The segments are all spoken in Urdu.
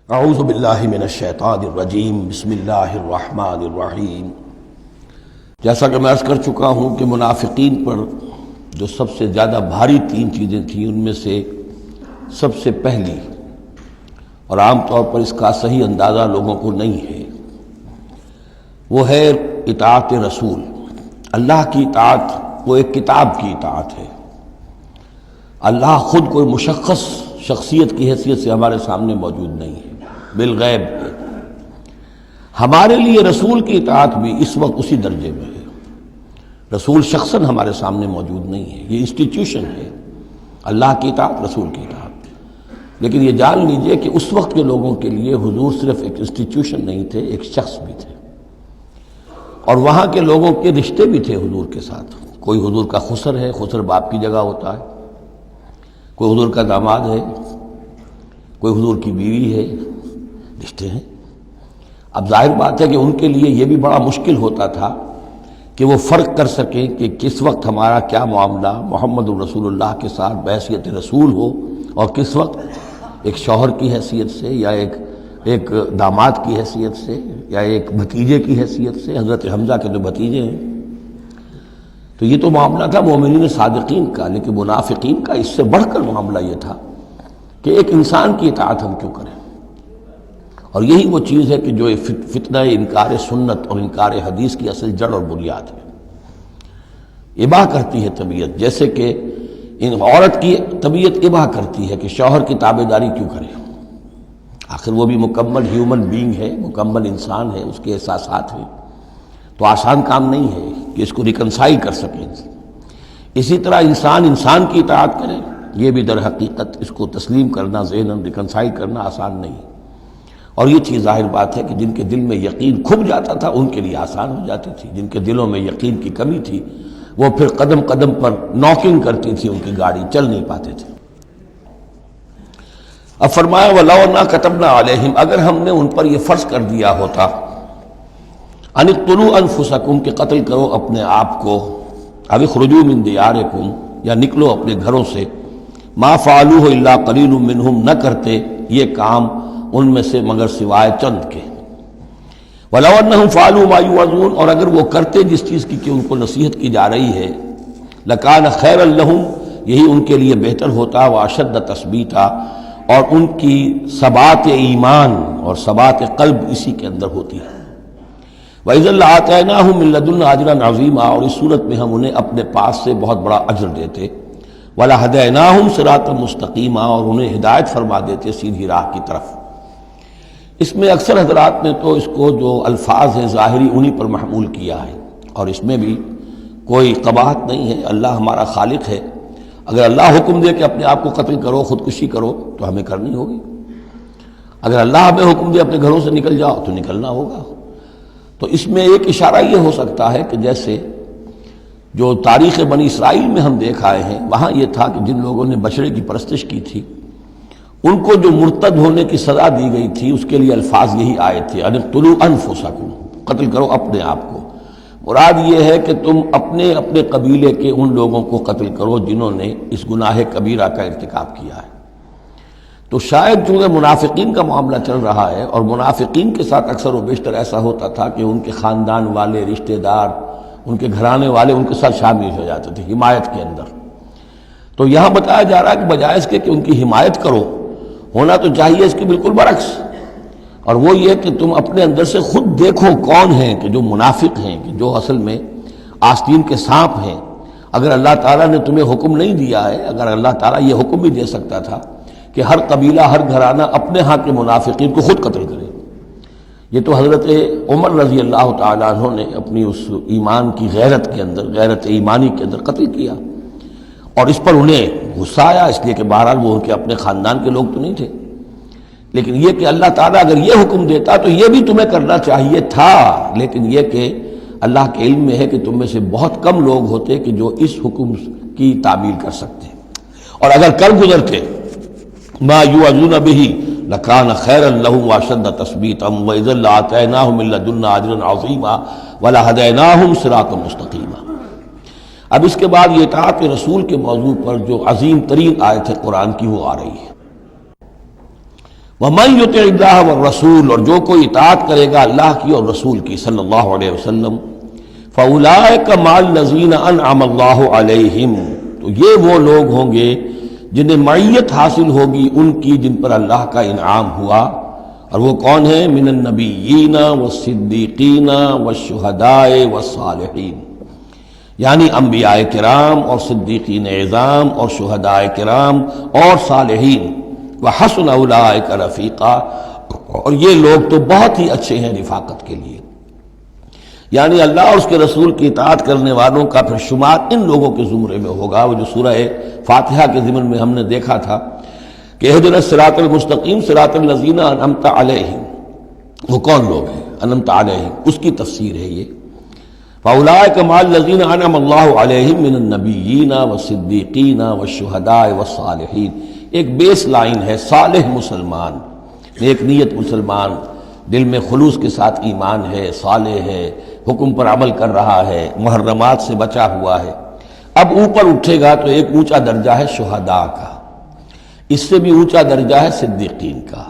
اعوذ باللہ من الشیطان الرجیم بسم اللہ الرحمن الرحیم۔ جیسا کہ میں عرض کر چکا ہوں کہ منافقین پر جو سب سے زیادہ بھاری تین چیزیں تھیں، ان میں سے سب سے پہلی اور عام طور پر اس کا صحیح اندازہ لوگوں کو نہیں ہے، وہ ہے اطاعت رسول۔ اللہ کی اطاعت وہ ایک کتاب کی اطاعت ہے۔ اللہ خود کوئی مشخص شخصیت کی حیثیت سے ہمارے سامنے موجود نہیں ہے، بالغیب ہے۔ ہمارے لیے رسول کی اطاعت بھی اس وقت اسی درجے میں ہے۔ رسول شخصاً ہمارے سامنے موجود نہیں ہے، یہ انسٹیٹیوشن ہے، اللہ کی اطاعت، رسول کی اطاعت۔ لیکن یہ جان لیجئے کہ اس وقت کے لوگوں کے لیے حضور صرف ایک انسٹیٹیوشن نہیں تھے، ایک شخص بھی تھے، اور وہاں کے لوگوں کے رشتے بھی تھے حضور کے ساتھ۔ کوئی حضور کا خسر ہے، خسر باپ کی جگہ ہوتا ہے، کوئی حضور کا داماد ہے، کوئی حضور کی بیوی ہے، رشتے ہیں۔ اب ظاہر بات ہے کہ ان کے لیے یہ بھی بڑا مشکل ہوتا تھا کہ وہ فرق کر سکیں کہ کس وقت ہمارا کیا معاملہ محمد الرسول اللہ کے ساتھ بحیثیت رسول ہو، اور کس وقت ایک شوہر کی حیثیت سے، یا ایک داماد کی حیثیت سے، یا ایک بھتیجے کی حیثیت سے۔ حضرت حمزہ کے جو بھتیجے ہیں، تو یہ تو معاملہ تھا مومنین صادقین کا، لیکن منافقین کا اس سے بڑھ کر معاملہ یہ تھا کہ ایک انسان کی اطاعت ہم کیوں کریں۔ اور یہی وہ چیز ہے کہ جو فتنہ انکار سنت اور انکار حدیث کی اصل جڑ اور بنیاد ہے۔ اباح کرتی ہے طبیعت، جیسے کہ عورت کی طبیعت اباح کرتی ہے کہ شوہر کی تابعداری کیوں کرے، آخر وہ بھی مکمل ہیومن بینگ ہے، مکمل انسان ہے، اس کے احساسات ہیں، تو آسان کام نہیں ہے کہ اس کو ریکنسائل کر سکیں۔ اسی طرح انسان کی اطاعت کرے، یہ بھی در حقیقت اس کو تسلیم کرنا، ذہناً ریکنسائل کرنا آسان نہیں۔ اور یہ چیز ظاہر بات ہے کہ جن کے دل میں یقین کھب جاتا تھا ان کے لیے آسان ہو جاتی تھی، جن کے دلوں میں یقین کی کمی تھی وہ پھر قدم قدم پر ناکنگ کرتی تھی، ان کی گاڑی چل نہیں پاتے تھے۔ اب فرمایا وَلَوْ أَنَّا كَتَبْنَا عَلَيْهِمْ، اگر ہم نے ان پر یہ فرض کر دیا ہوتا ان اقتلوا انفسکم، کہ قتل کرو اپنے آپ کو، او اخرجوا من دیارکم، یا نکلو اپنے گھروں سے، ما فعلوه الا قلیل منہم، نہ کرتے یہ کام ان میں سے مگر سوائے چند کے۔ وَلَوْ أَنَّهُمْ فَعَلُوا مَا يُوعَظُونَ، اور اگر وہ کرتے جس چیز کی کہ ان کو نصیحت کی جا رہی ہے، لَكَانَ خَيْرًا لَهُمْ، یہی ان کے لیے بہتر ہوتا، وَأَشَدَّ تَثْبِيتًا، اور ان کی ثبات ایمان اور ثبات قلب اسی کے اندر ہوتی ہے۔ وَإِذًا لَآتَيْنَاهُم مِّن لَّدُنَّا أَجْرًا عَظِيمًا، اور اس صورت میں ہم انہیں اپنے پاس سے بہت بڑا اجر دیتے۔ وَلَهَدَيْنَاهُمْ صِرَاطًا مُسْتَقِيمًا، اور انہیں ہدایت فرما دیتے سیدھی راہ کی طرف۔ اس میں اکثر حضرات نے تو اس کو جو الفاظ ہیں ظاہری انہی پر محمول کیا ہے، اور اس میں بھی کوئی قباحت نہیں ہے۔ اللہ ہمارا خالق ہے، اگر اللہ حکم دے کہ اپنے آپ کو قتل کرو، خودکشی کرو، تو ہمیں کرنی ہوگی۔ اگر اللہ ہمیں حکم دے اپنے گھروں سے نکل جاؤ، تو نکلنا ہوگا۔ تو اس میں ایک اشارہ یہ ہو سکتا ہے کہ جیسے جو تاریخ بنی اسرائیل میں ہم دیکھ آئے ہیں، وہاں یہ تھا کہ جن لوگوں نے بچڑے کی پرستش کی تھی ان کو جو مرتد ہونے کی سزا دی گئی تھی، اس کے لیے الفاظ یہی آئے تھے، ان اقتلوا انفسکم، قتل کرو اپنے آپ کو۔ مراد یہ ہے کہ تم اپنے قبیلے کے ان لوگوں کو قتل کرو جنہوں نے اس گناہ کبیرہ کا ارتکاب کیا ہے۔ تو شاید چونکہ منافقین کا معاملہ چل رہا ہے، اور منافقین کے ساتھ اکثر و بیشتر ایسا ہوتا تھا کہ ان کے خاندان والے، رشتہ دار، ان کے گھرانے والے ان کے ساتھ شامل ہو جاتے تھے حمایت کے اندر۔ تو یہاں بتایا جا رہا ہے کہ بجائے اس کے کہ ان کی حمایت کرو، ہونا تو چاہیے اس کی بالکل برعکس، اور وہ یہ کہ تم اپنے اندر سے خود دیکھو کون ہیں کہ جو منافق ہیں، کہ جو اصل میں آستین کے سانپ ہیں۔ اگر اللہ تعالیٰ نے تمہیں حکم نہیں دیا ہے، اگر اللہ تعالیٰ یہ حکم بھی دے سکتا تھا کہ ہر قبیلہ، ہر گھرانہ اپنے ہاں کے منافقین کو خود قتل کرے، یہ تو حضرت عمر رضی اللہ تعالیٰ عنہ نے اپنی اس ایمان کی غیرت کے اندر، غیرت ایمانی کے اندر قتل کیا، اور اس پر انہیں غصہ آیا، اس لیے کہ بہرحال وہ ان کے اپنے خاندان کے لوگ تو نہیں تھے۔ لیکن یہ کہ اللہ تعالیٰ اگر یہ حکم دیتا تو یہ بھی تمہیں کرنا چاہیے تھا، لیکن یہ کہ اللہ کے علم میں ہے کہ تم میں سے بہت کم لوگ ہوتے کہ جو اس حکم کی تعمیل کر سکتے، اور اگر کر گزرتے ما یوعظون بہ لکان خیرا لہم واشد تثبیتا واذا لآتیناہم من لدنا اجرا عظیما ولہدیناہم صراطا مستقیما۔ اب اس کے بعد یہ اطاعت رسول کے موضوع پر جو عظیم ترین آیت ہے قرآن کی وہ آ رہی ہے۔ وَمَن يُطِعِ اللَّهَ وَالرَّسُولَ، اور جو کوئی اطاعت کرے گا اللہ کی اور رسول کی صلی اللہ علیہ وسلم، فَأُولَٰئِكَ مَعَ الَّذِينَ أَنْعَمَ اللَّهُ عَلَيْهِمْ، تو یہ وہ لوگ ہوں گے جنہیں معیت حاصل ہوگی ان کی جن پر اللہ کا انعام ہوا، اور وہ کون ہیں؟ من النبیین والصدیقین والشہداء والصالحین، یعنی انبیاء کرام اور صدیقین اعظام اور شہداء کرام اور صالحین، وحسن اولئک رفیقا، اور یہ لوگ تو بہت ہی اچھے ہیں رفاقت کے لیے، یعنی اللہ اور اس کے رسول کی اطاعت کرنے والوں کا پھر شمار ان لوگوں کے زمرے میں ہوگا، وہ جو سورہ فاتحہ کے ضمن میں ہم نے دیکھا تھا کہ اہدنا الصراط المستقیم صراط الذین انعمت علیہم، وہ کون لوگ ہیں انعمت علیہم، اس کی تفسیر ہے یہ۔ فاولئک مع الذین انعم اللہ علیہم من النبیین والصدیقین والشہداء والصالحین، ایک بیس لائن ہے، صالح مسلمان، نیک نیت مسلمان، دل میں خلوص کے ساتھ ایمان ہے، صالح ہے، حکم پر عمل کر رہا ہے، محرمات سے بچا ہوا ہے۔ اب اوپر اٹھے گا تو ایک اونچا درجہ ہے شہداء کا، اس سے بھی اونچا درجہ ہے صدیقین کا،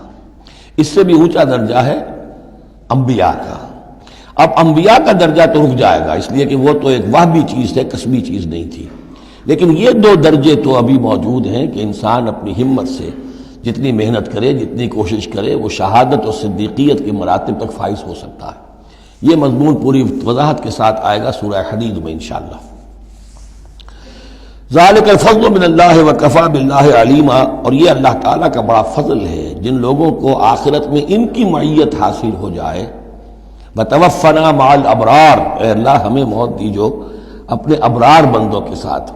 اس سے بھی اونچا درجہ ہے انبیاء کا۔ اب انبیاء کا درجہ تو رک جائے گا، اس لیے کہ وہ تو ایک وہبی چیز ہے، کسبی چیز نہیں تھی، لیکن یہ دو درجے تو ابھی موجود ہیں کہ انسان اپنی ہمت سے جتنی محنت کرے، جتنی کوشش کرے، وہ شہادت اور صدیقیت کے مراتب تک فائز ہو سکتا ہے۔ یہ مضمون پوری وضاحت کے ساتھ آئے گا سورہ حدید میں انشاءاللہ۔ ذالک الفضل من اللہ وکفی باللہ علیما، اور یہ اللہ تعالیٰ کا بڑا فضل ہے جن لوگوں کو آخرت میں ان کی معیت حاصل ہو جائے۔ وتوفنا مع الابرار، اے اللہ ہمیں موت دیجو اپنے ابرار بندوں کے ساتھ۔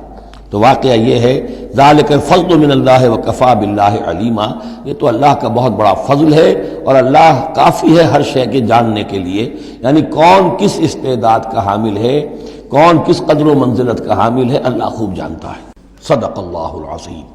تو واقعہ یہ ہے ذالک الفضل من اللہ وکفی باللہ علیما، یہ تو اللہ کا بہت بڑا فضل ہے، اور اللہ کافی ہے ہر شے کے جاننے کے لیے، یعنی کون کس استعداد کا حامل ہے، کون کس قدر و منزلت کا حامل ہے، اللہ خوب جانتا ہے۔ صدق اللہ العظیم۔